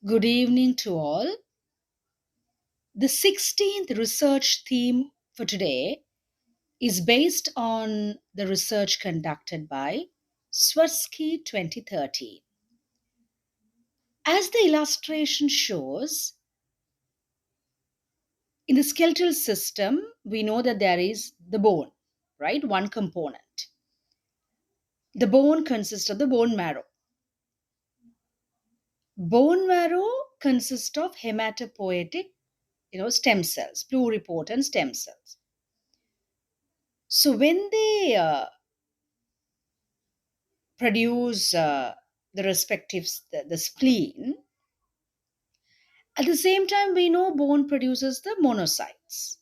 Good evening to all. The 16th research theme for today is based on the research conducted by Swirsky 2013. As the illustration shows, in the skeletal system, we know that there is the bone, right? One component. The bone consists of the bone marrow. Bone marrow consists of hematopoietic, stem cells, pluripotent stem cells. So when they produce the respective the spleen, at the same time we know bone produces the monocytes.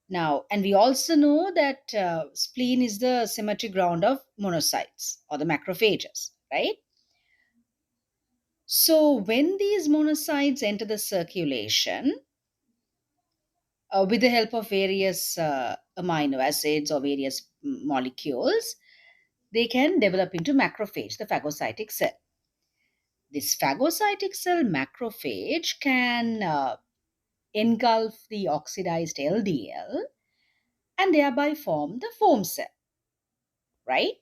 Now, and we also know that spleen is the symmetric ground of monocytes or the macrophages, right? So when these monocytes enter the circulation with the help of various amino acids or various molecules, they can develop into macrophage, the phagocytic cell. This phagocytic cell macrophage can engulf the oxidized LDL and thereby form the foam cell, right?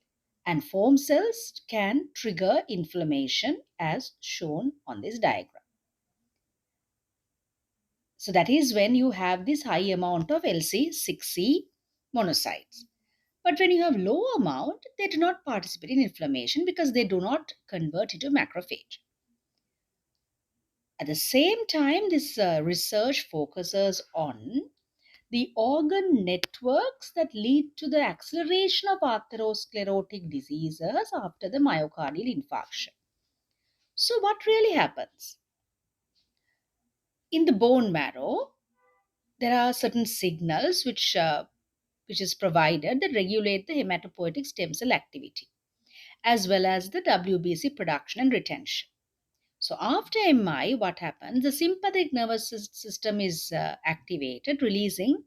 And foam cells can trigger inflammation as shown on this diagram. So that is when you have this high amount of LC6C monocytes. But when you have low amount, they do not participate in inflammation because they do not convert into macrophage. At the same time, this research focuses on the organ networks that lead to the acceleration of atherosclerotic diseases after the myocardial infarction. So, what really happens? In the bone marrow, there are certain signals which is provided that regulate the hematopoietic stem cell activity as well as the WBC production and retention. So after MI, what happens? The sympathetic nervous system is activated, releasing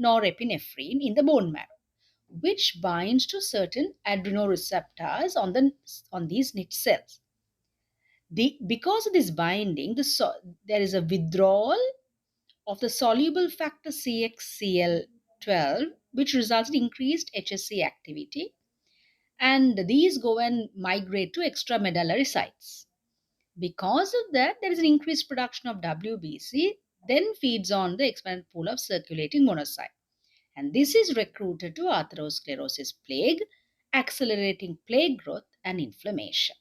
norepinephrine in the bone marrow, which binds to certain adrenoreceptors on these knit cells. Because of this binding, there is a withdrawal of the soluble factor CXCL12, which results in increased HSC activity, and these go and migrate to extramedullary sites. Because of that, there is an increased production of WBC, then feeds on the expanded pool of circulating monocyte. And this is recruited to atherosclerosis plaque, accelerating plaque growth and inflammation.